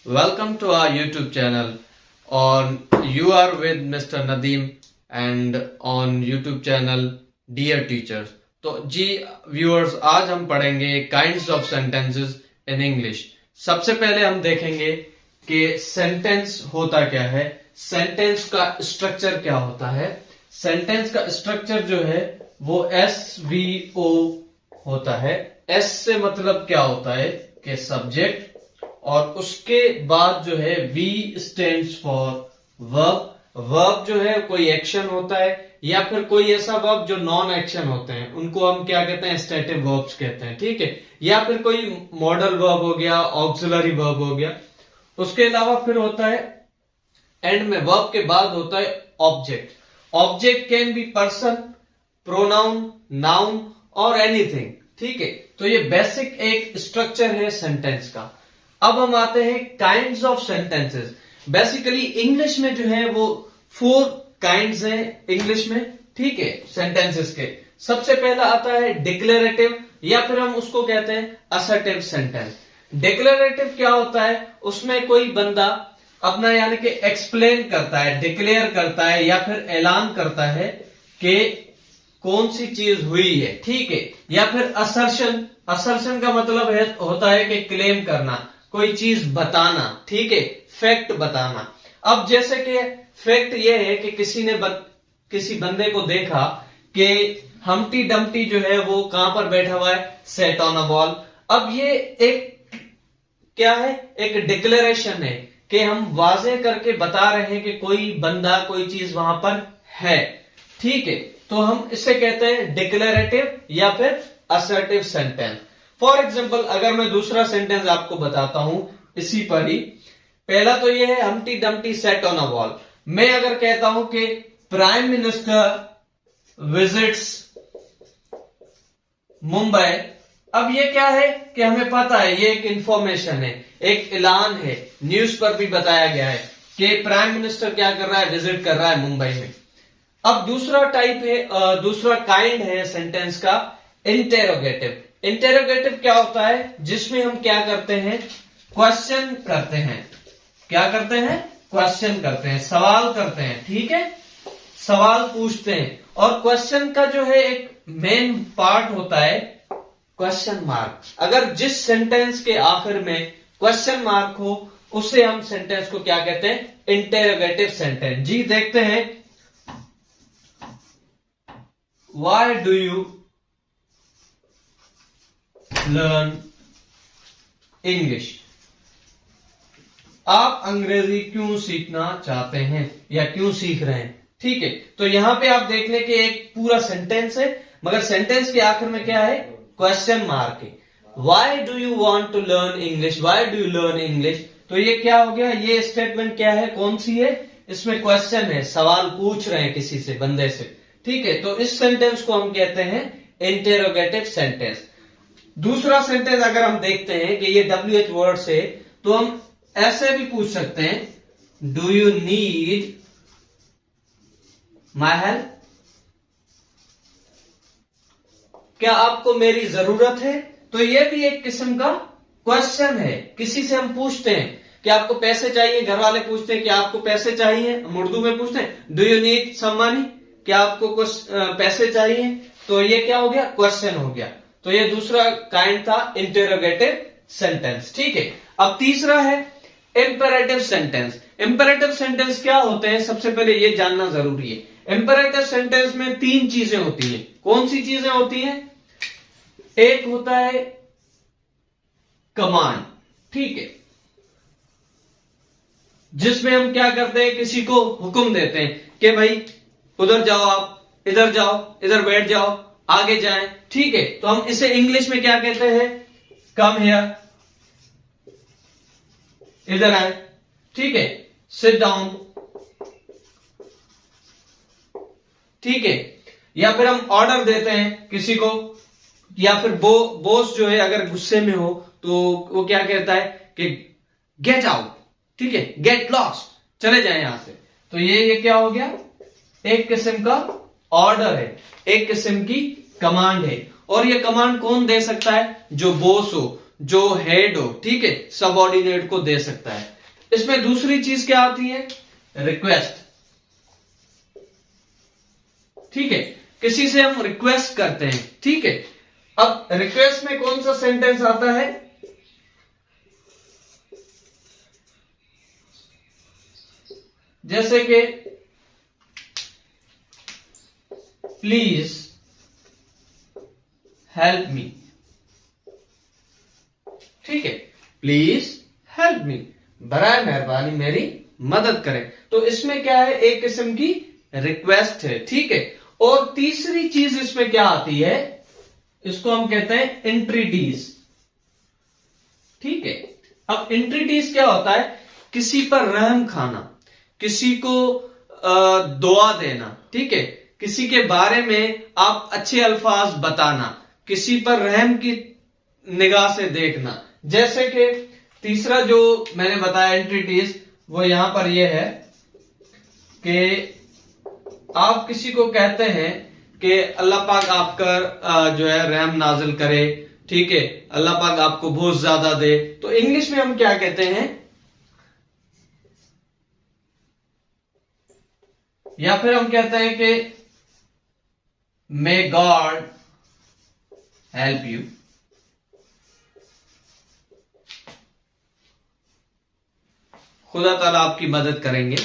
Welcome to our YouTube channel. You are with Mr. Nadeem and on YouTube channel Dear Teachers. तो जी viewers, आज हम पढ़ेंगे kinds of sentences in English. सबसे पहले हम देखेंगे कि सेंटेंस होता क्या है, सेंटेंस का स्ट्रक्चर क्या होता है। सेंटेंस का स्ट्रक्चर जो है वो SVO होता है। S से मतलब क्या होता है कि सब्जेक्ट, और उसके बाद जो है V stands for verb. Verb जो है कोई एक्शन होता है या फिर कोई ऐसा वर्ब जो नॉन एक्शन होते हैं, उनको हम क्या कहते हैं, स्टैटिक वर्ब्स कहते हैं, ठीक है। या फिर कोई मॉडल वर्ब हो गया, ऑक्सिलरी वर्ब हो गया। उसके अलावा फिर होता है एंड में वर्ब के बाद होता है object. Object can be person, pronoun, noun और एनीथिंग, ठीक है। तो ये बेसिक एक स्ट्रक्चर है सेंटेंस का। अब हम आते हैं kinds of sentences. Basically English में जो है वो 4 काइंड्स हैं इंग्लिश में, ठीक है, सेंटेंसेस के। सबसे पहला आता है डिक्लेरेटिव, या फिर हम उसको कहते हैं असर्टिव सेंटेंस। डिक्लेरेटिव क्या होता है, उसमें कोई बंदा अपना यानी कि एक्सप्लेन करता है, डिक्लेयर करता है या फिर ऐलान करता है कि कौन सी चीज हुई है, ठीक है। या फिर असर्शन, असर्शन का मतलब है होता है कि क्लेम करना, कोई चीज बताना, ठीक है, फैक्ट बताना। अब जैसे कि फैक्ट ये है कि किसी ने किसी बंदे को देखा कि हम्टी डम्टी जो है वो कहां पर बैठा हुआ है, सेट ऑन अ बॉल। अब ये एक क्या है, एक डिक्लेरेशन है कि हम वाजे करके बता रहे हैं कि कोई बंदा, कोई चीज वहां पर है, ठीक है। तो हम इसे कहते हैं डिक्लेरेटिव या फिर असर्टिव सेंटेंस। फॉर एग्जाम्पल अगर मैं दूसरा सेंटेंस आपको बताता हूं इसी पर ही। पहला तो यह है Humpty Dumpty set on a wall. मैं अगर कहता हूं कि प्राइम मिनिस्टर विजिट्स मुंबई, अब ये क्या है कि हमें पता है, ये एक इंफॉर्मेशन है, एक ऐलान है, न्यूज पर भी बताया गया है कि प्राइम मिनिस्टर क्या कर रहा है, विजिट कर रहा है मुंबई में। अब दूसरा टाइप है, दूसरा काइंड है सेंटेंस का इंटेरोगेटिव। इंटेरोगेटिव क्या होता है, जिसमें हम क्या करते हैं, क्वेश्चन करते हैं। क्या करते हैं, क्वेश्चन करते हैं, सवाल करते हैं, ठीक है, सवाल पूछते हैं। और क्वेश्चन का जो है एक मेन पार्ट होता है क्वेश्चन मार्क। अगर जिस सेंटेंस के आखिर में क्वेश्चन मार्क हो, उसे हम सेंटेंस को क्या कहते हैं, इंटेरोगेटिव सेंटेंस। जी देखते हैं, Y do you learn English, आप अंग्रेजी क्यों सीखना चाहते हैं या क्यों सीख रहे हैं, ठीक है। तो यहां पे आप देख लें कि एक पूरा सेंटेंस है, मगर सेंटेंस के आखिर में क्या है, क्वेश्चन मार्क है। Why do you want to learn English, why do you learn English. तो ये क्या हो गया, ये स्टेटमेंट क्या है, कौन सी है, इसमें क्वेश्चन है, सवाल पूछ रहे हैं किसी से, बंदे से, ठीक है। तो इस सेंटेंस को हम कहते हैं इंटेरोगेटिव सेंटेंस। दूसरा सेंटेंस अगर हम देखते हैं कि ये WH वर्ड से, तो हम ऐसे भी पूछ सकते हैं, do you need my help, क्या आपको मेरी जरूरत है। तो ये भी एक किस्म का क्वेश्चन है, किसी से हम पूछते हैं कि आपको पैसे चाहिए, घर वाले पूछते हैं कि आपको पैसे चाहिए, हम उर्दू में पूछते हैं do you need some money, क्या आपको कुछ पैसे चाहिए। तो ये क्या हो गया, क्वेश्चन हो गया। तो ये दूसरा काइंड था इंटेरोगेटिव सेंटेंस, ठीक है। अब तीसरा है इंपेरेटिव सेंटेंस। इंपेरेटिव सेंटेंस क्या होते हैं, सबसे पहले ये जानना जरूरी है। इंपेरेटिव सेंटेंस में 3 चीजें होती हैं। कौन सी चीजें होती हैं, एक होता है कमांड, ठीक है, जिसमें हम क्या करते हैं, किसी को हुक्म देते हैं कि भाई उधर जाओ, आप इधर जाओ, इधर बैठ जाओ, आगे जाएं, ठीक है। तो हम इसे इंग्लिश में क्या कहते हैं, कम हियर, इधर आए, ठीक है, सिट डाउन, ठीक है। या फिर हम ऑर्डर देते हैं किसी को, या फिर बॉस जो है अगर गुस्से में हो तो वो क्या कहता है कि गेट आउट, ठीक है, गेट लॉस्ट, चले जाए यहां से। तो ये क्या हो गया, एक किस्म का ऑर्डर है, एक किस्म की कमांड है। और ये कमांड कौन दे सकता है, जो बॉस हो, जो हेड हो, ठीक है, सबऑर्डिनेट को दे सकता है। इसमें दूसरी चीज क्या आती है? रिक्वेस्ट, ठीक है, किसी से हम रिक्वेस्ट करते हैं, ठीक है। अब रिक्वेस्ट में कौन सा सेंटेंस आता है? जैसे कि प्लीज हेल्प मी, ठीक है, प्लीज हेल्प मी, बराए मेहरबानी मेरी मदद करें। तो इसमें क्या है? एक किस्म की रिक्वेस्ट है, ठीक है। और तीसरी चीज इसमें क्या आती है? इसको हम कहते हैं एंट्रीटीज, ठीक है। अब एंट्रीटीज क्या होता है? किसी पर रहम खाना, किसी को दुआ देना, ठीक है, किसी के बारे में आप अच्छे अल्फाज बताना, किसी पर रहम की निगाह से देखना। जैसे कि तीसरा जो मैंने बताया एंट्रीटीज, वो यहां पर यह है कि आप किसी को कहते हैं कि अल्लाह पाक आप कर जो है रहम नाजिल करे, ठीक है, अल्लाह पाक आपको बहुत ज्यादा दे। तो इंग्लिश में हम क्या कहते हैं? या फिर हम कहते हैं कि मे गॉड हेल्प यू, खुदा ताला आपकी मदद करेंगे,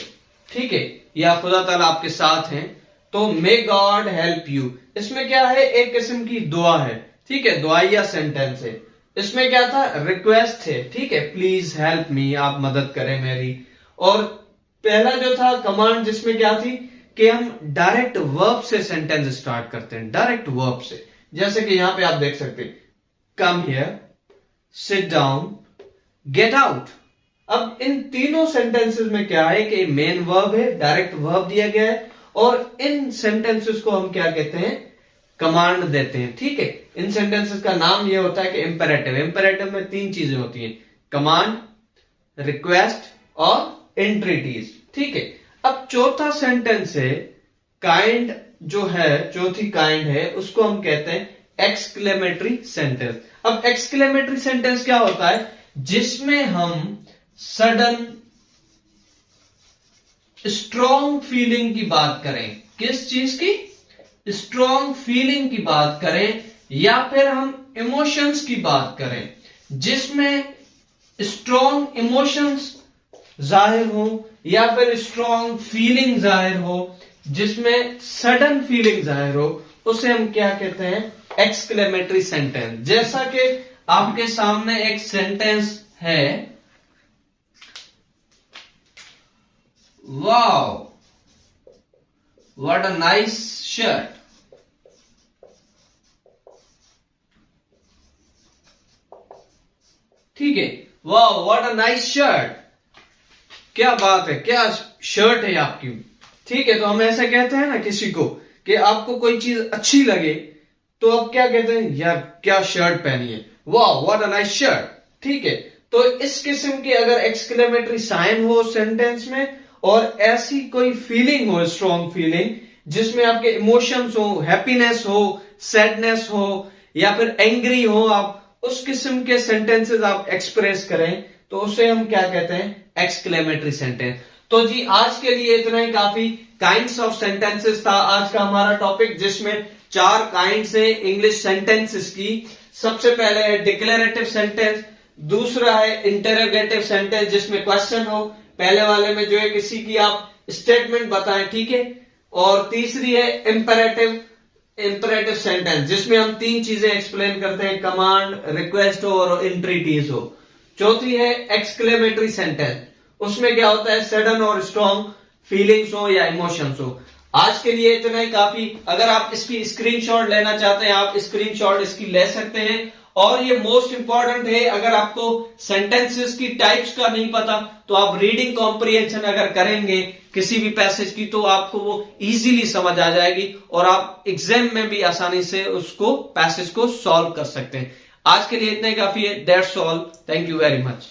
ठीक है, या खुदा ताला आपके साथ हैं। तो मे गॉड हेल्प यू, इसमें क्या है? एक किस्म की दुआ है, ठीक है, दुआया सेंटेंस है। इसमें क्या था? रिक्वेस्ट है, ठीक है, प्लीज हेल्प मी, आप मदद करें मेरी। और पहला जो था कमांड, जिसमें क्या थी कि हम डायरेक्ट वर्ब से सेंटेंस स्टार्ट करते हैं, डायरेक्ट वर्ब से। जैसे कि यहां पे आप देख सकते हैं, come here, sit down, get out. अब इन तीनों सेंटेंसेस में क्या है कि मेन वर्ब है, डायरेक्ट वर्ब दिया गया है, और इन सेंटेंसेस को हम क्या कहते हैं? कमांड देते हैं, ठीक है। इन सेंटेंसेस का नाम यह होता है कि इंपेरेटिव। इंपेरेटिव में तीन चीजें होती हैं, कमांड, रिक्वेस्ट और एंट्रीटीज, ठीक है। अब चौथा सेंटेंस है काइंड, जो है चौथी काइंड है, उसको हम कहते हैं एक्सक्लेमेटरी सेंटेंस। अब एक्सक्लेमेटरी सेंटेंस क्या होता है? जिसमें हम सडन स्ट्रॉन्ग फीलिंग की बात करें। किस चीज की? स्ट्रॉन्ग फीलिंग की बात करें, या फिर हम इमोशंस की बात करें, जिसमें स्ट्रॉन्ग इमोशंस जाहिर हो या फिर स्ट्रॉन्ग फीलिंग जाहिर हो, जिसमें सडन फीलिंग जाहिर हो, उसे हम क्या कहते हैं? Exclamatory sentence. जैसा कि आपके सामने एक सेंटेंस है, wow what a nice shirt, ठीक है, wow what a nice shirt, क्या बात है, क्या शर्ट है आपकी, ठीक है। तो हम ऐसे कहते हैं ना किसी को कि आपको कोई चीज अच्छी लगे, तो आप क्या कहते हैं? यार क्या शर्ट पहनी है, वाह व्हाट अ नाइस शर्ट, ठीक है। तो इस किस्म की अगर एक्सक्लेमेटरी साइन हो सेंटेंस में, और ऐसी कोई फीलिंग हो, स्ट्रॉन्ग फीलिंग, जिसमें आपके इमोशंस हो, हैप्पीनेस हो, सैडनेस हो, या फिर एंग्री हो, आप उस किस्म के सेंटेंसेस आप एक्सप्रेस करें, तो उसे हम क्या कहते हैं? Exclamatory sentence. तो जी आज के लिए इतना ही काफी। काइंड्स ऑफ सेंटेंसेस था आज का हमारा टॉपिक, जिसमें 4 काइंड्स है इंग्लिश सेंटेंसेस की। सबसे पहले है डिक्लेरेटिव सेंटेंस, दूसरा है इंटरोगेटिव सेंटेंस जिसमें क्वेश्चन हो, पहले वाले में जो है किसी की आप स्टेटमेंट बताएं, ठीक है, और तीसरी है इंपरेटिव सेंटेंस जिसमें हम 3 चीजें एक्सप्लेन करते हैं, कमांड, रिक्वेस्ट हो और एंट्रीटीज हो। चौथी है एक्सक्लेमेटरी सेंटेंस, उसमें क्या होता है? सडन और स्ट्रॉन्ग फीलिंग्स हो या इमोशंस हो। आज के लिए इतना ही काफी। अगर आप इसकी स्क्रीनशॉट लेना चाहते हैं, आप स्क्रीनशॉट इसकी ले सकते हैं। और ये मोस्ट इंपॉर्टेंट है, अगर आपको सेंटेंसेस की टाइप्स का नहीं पता, तो आप रीडिंग कॉम्प्रिहेंशन अगर करेंगे किसी भी पैसेज की, तो आपको वो इजीली समझ आ जाएगी और आप एग्जाम में भी आसानी से उसको पैसेज को सॉल्व कर सकते हैं। आज के लिए इतना ही काफी है। That's all, thank you very much.